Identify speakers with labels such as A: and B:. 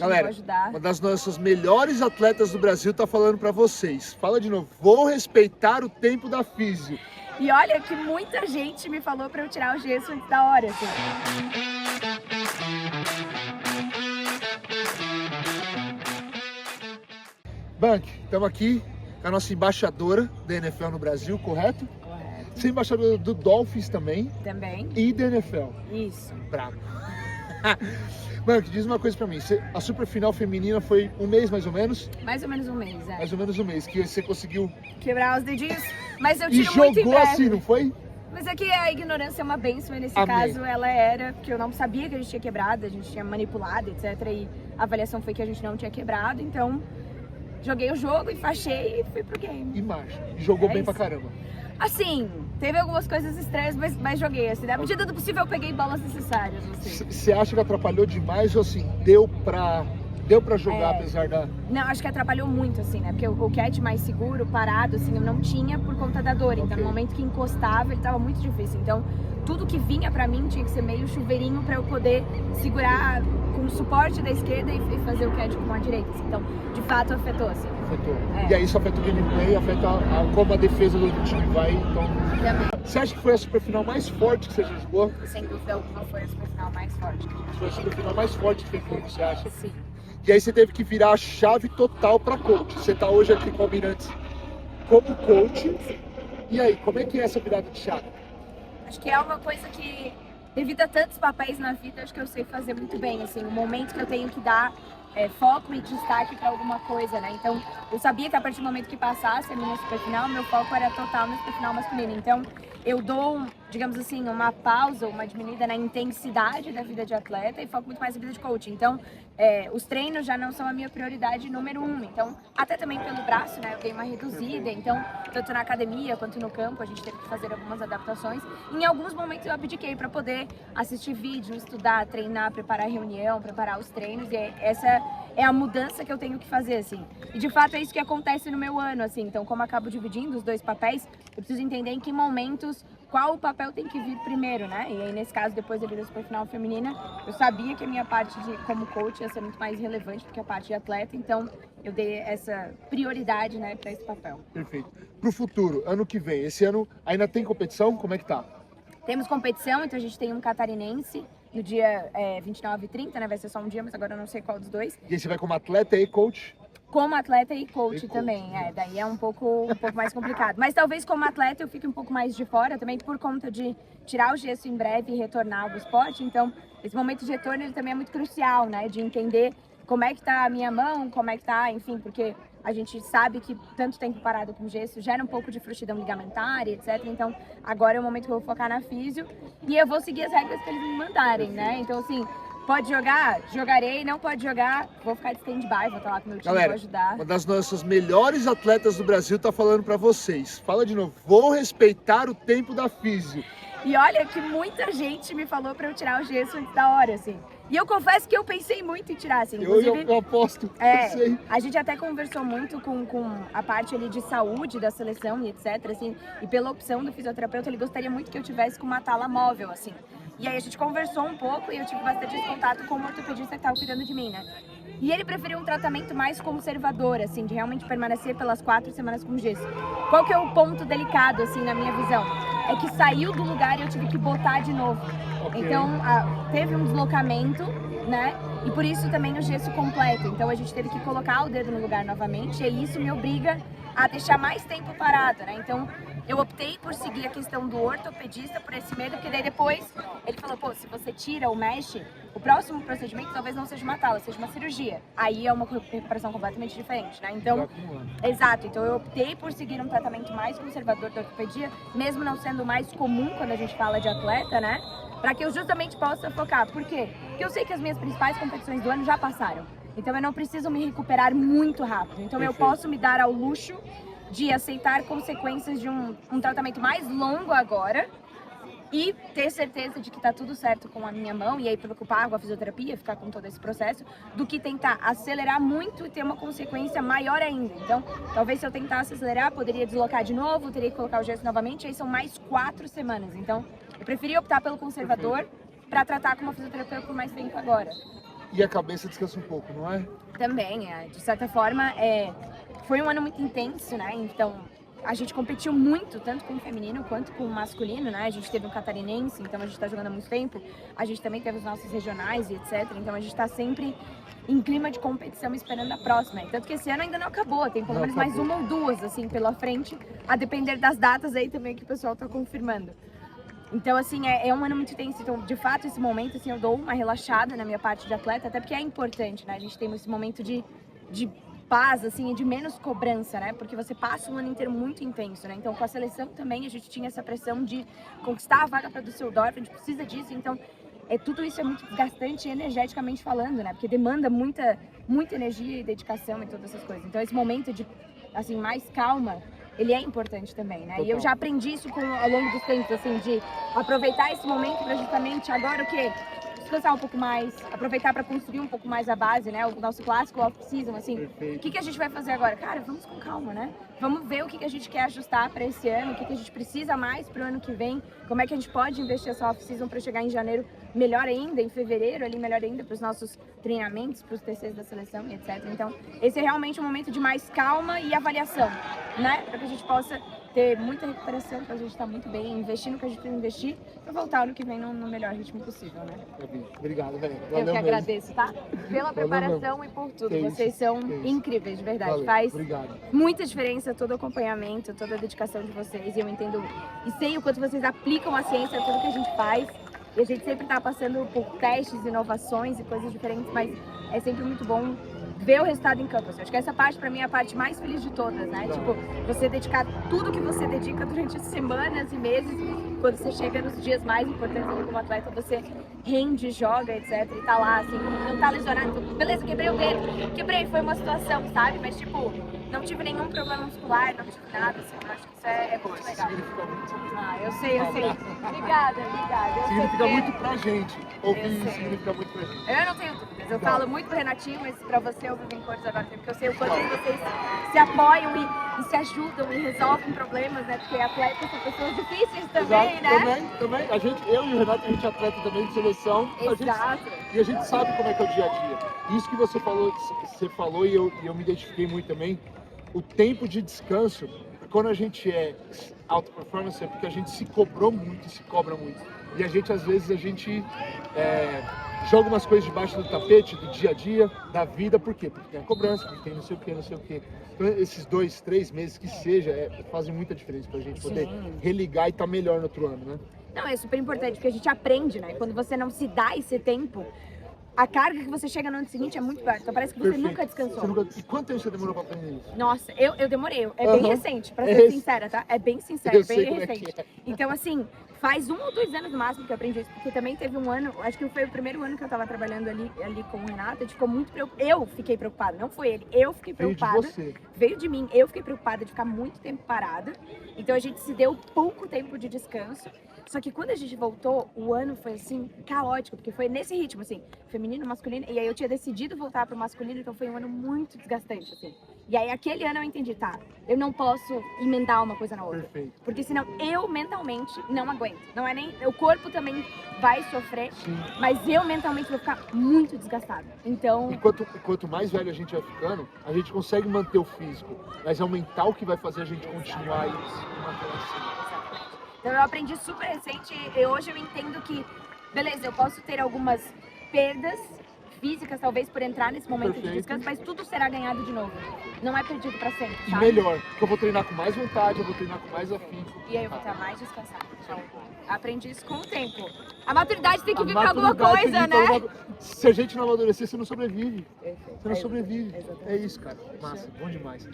A: Galera,
B: vou ajudar.
A: uma das nossas melhores atletas do Brasil tá falando pra vocês. Fala de novo, vou respeitar o tempo da físio.
B: E olha que muita gente me falou pra eu tirar o gesso antes da hora, assim.
A: Bank, estamos aqui com a nossa embaixadora da NFL no Brasil, correto?
B: Correto.
A: Você é embaixadora do Dolphins também
B: Também.
A: e da NFL.
B: Isso.
A: Bravo. Bank, diz uma coisa pra mim, a super final feminina foi um mês mais ou menos?
B: Mais ou menos um mês, é.
A: Mais ou menos um mês, que você conseguiu...
B: Quebrar os dedinhos, mas eu
A: E
B: tiro muito em
A: jogou
B: breve.
A: assim, não foi?
B: Mas é que a ignorância é uma bênção e nesse
A: Amém.
B: caso ela era que eu não sabia que a gente tinha quebrado, a gente tinha manipulado, etc. E a avaliação foi que a gente não tinha quebrado, então joguei o jogo, enfaixei e fui pro game.
A: E marcha. E jogou
B: É
A: bem
B: isso.
A: pra caramba.
B: Assim, teve algumas coisas estranhas, mas joguei. Assim, na medida do possível eu peguei bolas necessárias. Assim.
A: Você acha que atrapalhou demais ou assim, deu pra jogar apesar da...
B: Não, acho que atrapalhou muito, assim, né? Porque o catch mais seguro, parado, assim, eu não tinha por conta da dor. Então,
A: Ok.
B: no momento que encostava, ele tava muito difícil. Então, tudo que vinha pra mim tinha que ser meio chuveirinho pra eu poder segurar com o suporte da esquerda e fazer o catch com a direita. Assim. Então, de fato, afetou, assim.
A: Afetou.
B: É.
A: E aí isso afeta o gameplay, afeta como a defesa do time vai, então...
B: Também,
A: Você acha que foi a super final mais forte que você já jogou?
B: sem dúvida alguma, foi a final mais forte.
A: Foi a super final mais forte que teve, você acha?
B: Sim.
A: E aí você teve que virar a chave total pra coach. Você tá hoje aqui com o Almirante como coach. E aí, como é que é essa virada de chave?
B: Acho que é uma coisa que, devido a tantos papéis na vida, acho que eu sei fazer muito bem, assim, o momento que eu tenho que dar foco e destaque para alguma coisa, né? Então, eu sabia que a partir do momento que passasse a minha superfinal, meu foco era total na superfinal masculina. Então, eu dou, digamos assim, uma pausa, uma diminuída na intensidade da vida de atleta e foco muito mais na vida de coach. Então, os treinos já não são a minha prioridade número 1. Então, até também pelo braço, né? Eu dei uma reduzida. Então, tanto na academia quanto no campo, a gente teve que fazer algumas adaptações. Em alguns momentos eu abdiquei para poder assistir vídeo, estudar, treinar, preparar reunião, preparar os treinos. E essa é a mudança que eu tenho que fazer, assim. E de fato é isso que acontece no meu ano, assim. Então, como eu acabo dividindo os dois papéis, eu preciso entender em que momentos qual o papel tem que vir primeiro, né? E aí, nesse caso, depois da vida superfinal feminina, eu sabia que a minha parte como coach ia ser muito mais relevante do que a parte de atleta, então eu dei essa prioridade, né, para esse papel.
A: Perfeito. Pro futuro, ano que vem, esse ano ainda tem competição? Como é que tá?
B: Temos competição, então a gente tem um catarinense no dia 29 e 30, né? Vai ser só um dia, mas agora eu não sei qual dos dois.
A: E aí você vai como atleta e coach?
B: Como atleta e coach
A: E coach,
B: também,
A: né?
B: daí é um pouco mais complicado. Mas talvez como atleta eu fique um pouco mais de fora também por conta de tirar o gesso em breve e retornar ao esporte. Então, esse momento de retorno ele também é muito crucial, né? De entender como é que tá a minha mão, como é que tá, enfim, porque a gente sabe que tanto tempo parado com gesso gera um pouco de frouxidão ligamentar, etc. Então, agora é o momento que eu vou focar na físio e eu vou seguir as regras que eles me mandarem, né? Então, assim, pode jogar? Jogarei. Não pode jogar? Vou ficar de stand-by, vou estar lá com o meu time,
A: Galera,
B: vou ajudar.
A: uma das nossas melhores atletas do Brasil tá falando pra vocês. Fala de novo, vou respeitar o tempo da físio.
B: E olha que muita gente me falou pra eu tirar o gesso antes da hora, assim. E eu confesso que eu pensei muito em tirar, assim. Inclusive,
A: Eu aposto, eu sei.
B: a gente até conversou muito com a parte ali de saúde da seleção e etc, assim. E pela opção do fisioterapeuta, ele gostaria muito que eu tivesse com uma tala móvel, assim. E aí a gente conversou um pouco e eu tive bastante esse contato com o ortopedista que tava cuidando de mim, né? E ele preferiu um tratamento mais conservador, assim, de realmente permanecer pelas 4 semanas com gesso. Qual que é o ponto delicado, assim, na minha visão? É que saiu do lugar e eu tive que botar de novo.
A: Ok.
B: Então, teve um deslocamento, né? E por isso também o gesso completo. Então a gente teve que colocar o dedo no lugar novamente e isso me obriga a deixar mais tempo parado, né? Então eu optei por seguir a questão do ortopedista por esse medo, porque daí depois ele falou, pô, se você tira ou mexe, o próximo procedimento talvez não seja uma tala, seja uma cirurgia. Aí é uma recuperação completamente diferente, né? Então, exato. Então eu optei por seguir um tratamento mais conservador da ortopedia, mesmo não sendo mais comum quando a gente fala de atleta, né? Para que eu justamente possa focar. Por quê? Porque eu sei que as minhas principais competições do ano já passaram. Então eu não preciso me recuperar muito rápido. Então eu posso me dar ao luxo de aceitar consequências de um tratamento mais longo agora e ter certeza de que tá tudo certo com a minha mão e aí preocupar com a fisioterapia, ficar com todo esse processo, do que tentar acelerar muito e ter uma consequência maior ainda. Então, talvez se eu tentasse acelerar, poderia deslocar de novo, teria que colocar o gesso novamente, aí são mais 4 semanas. Então, eu preferi optar pelo conservador para tratar com uma fisioterapeuta por mais tempo agora.
A: E a cabeça descansa um pouco, não é?
B: Também, de certa forma, foi um ano muito intenso, né? Então, a gente competiu muito, tanto com o feminino quanto com o masculino, né? A gente teve um catarinense, então a gente tá jogando há muito tempo. A gente também teve os nossos regionais e etc. Então, a gente tá sempre em clima de competição esperando a próxima. Tanto que esse ano ainda não acabou, tem pelo menos mais uma ou duas, assim, pela frente, a depender das datas aí também que o pessoal tá confirmando. Então, assim, é um ano muito tenso. Então, de fato, esse momento, assim, eu dou uma relaxada na minha parte de atleta, até porque é importante, né? A gente tem esse momento de paz, assim, e de menos cobrança, né? Porque você passa um ano inteiro muito intenso, né? Então, com a seleção também, a gente tinha essa pressão de conquistar a vaga para Düsseldorf, a gente precisa disso. Então, tudo isso é muito desgastante energeticamente falando, né? Porque demanda muita energia e dedicação e todas essas coisas. Então, esse momento de, assim, mais calma, ele é importante também, né?
A: Total.
B: E eu já aprendi isso ao longo dos tempos, assim, de aproveitar esse momento para justamente agora o quê? Descansar um pouco mais, aproveitar para construir um pouco mais a base, né? O nosso clássico off-season, assim.
A: Perfeito.
B: O que a gente vai fazer agora? Cara, vamos com calma, né? Vamos ver o que a gente quer ajustar para esse ano, o que a gente precisa mais para o ano que vem, como é que a gente pode investir essa off-season para chegar em janeiro melhor ainda, em fevereiro ali melhor ainda para os nossos treinamentos, para os TCs da seleção e etc. Então, esse é realmente um momento de mais calma e avaliação, né? Para que a gente possa ter muita recuperação, para a gente estar muito bem, investir no que a gente precisa investir, para voltar ano que vem no melhor ritmo possível, né?
A: Obrigado, velho.
B: Eu que agradeço, tá? Pela preparação
A: mesmo.
B: e por tudo.
A: Que
B: Vocês
A: isso,
B: são
A: que isso.
B: incríveis, de verdade.
A: Valeu,
B: Faz
A: obrigado.
B: muita diferença todo o acompanhamento, toda a dedicação de vocês. E eu entendo e sei o quanto vocês aplicam a ciência a tudo que a gente faz. E a gente sempre tá passando por testes, inovações e coisas diferentes, mas é sempre muito bom ver o resultado em campo. Eu acho que essa parte, pra mim, é a parte mais feliz de todas, né? Tipo, você dedicar tudo que você dedica durante semanas e meses, quando você chega nos dias mais importantes ali como atleta, você rende, joga, etc. E tá lá, assim, não tá lesionado. Beleza, quebrei o dedo. Quebrei, foi uma situação, sabe? Mas, tipo, não tive nenhum problema muscular, não tive nada, assim. Eu acho que isso é muito legal.
A: Significa muito.
B: Eu sei. Obrigada. Eu
A: Significa
B: sei
A: muito pra gente. Ouvir
B: Eu
A: isso
B: sei.
A: significa muito pra gente.
B: Eu não tenho dúvidas. Eu falo muito pro Renatinho, mas pra você eu vivo em cores agora, porque eu sei o quanto vocês se apoiam e se ajudam e resolvem problemas, né? Porque atletas são pessoas difíceis também,
A: Exato,
B: né?
A: Também. Eu e o Renato, a gente é atleta também de seleção.
B: Exato.
A: E a gente sabe como é que é o dia a dia. Isso que você falou e eu me identifiquei muito também. O tempo de descanso, quando a gente é alta performance, é porque a gente se cobrou muito e se cobra muito. E a gente, às vezes, joga umas coisas debaixo do tapete, do dia a dia, da vida. Por quê? Porque tem a cobrança, porque tem não sei o quê. Então, esses 2, 3 meses que seja, fazem muita diferença pra gente poder religar e estar melhor no outro ano, né?
B: Não, é super importante, porque a gente aprende, né? Quando você não se dá esse tempo, a carga que você chega no ano seguinte é muito pior. Então parece que você
A: Perfeito.
B: nunca descansou.
A: E quanto tempo você demorou pra aprender isso?
B: Nossa, eu demorei. É bem recente, pra ser
A: recente.
B: sincera, tá? É bem sincero,
A: Eu sei
B: bem
A: como é
B: recente.
A: que é.
B: Então, assim, faz 1 ou 2 anos no máximo que eu aprendi isso, porque também teve um ano, acho que foi o primeiro ano que eu tava trabalhando ali com o Renato, a gente ficou muito preocupada. Eu fiquei preocupada, não foi ele, eu fiquei preocupada. Veio de mim, eu fiquei preocupada de ficar muito tempo parada. Então a gente se deu pouco tempo de descanso. Só que quando a gente voltou, o ano foi assim, caótico, porque foi nesse ritmo, assim, feminino, masculino, e aí eu tinha decidido voltar pro masculino, então foi um ano muito desgastante, assim. E aí aquele ano eu entendi, tá, eu não posso emendar uma coisa na outra.
A: Perfeito.
B: Porque senão eu mentalmente não aguento. Não é nem. O corpo também vai sofrer, mas eu mentalmente vou ficar muito desgastada. Então.
A: E quanto mais velho a gente vai ficando, a gente consegue manter o físico, mas é o mental que vai fazer a gente continuar e se manter assim.
B: Então eu aprendi super recente e hoje eu entendo que, beleza, eu posso ter algumas perdas físicas, talvez por entrar nesse momento de descanso, mas tudo será ganhado de novo. Não é perdido pra sempre,
A: E
B: sabe?
A: melhor, porque eu vou treinar com mais vontade, eu vou treinar com mais afinco.
B: E aí eu vou estar mais descansada. Então, aprendi isso com o tempo. A maturidade tem que vir pra alguma coisa, né?
A: Se a gente não amadurecer, você não sobrevive.
B: Perfeito.
A: Você não sobrevive.
B: Exatamente.
A: É isso, cara. Massa, bom demais.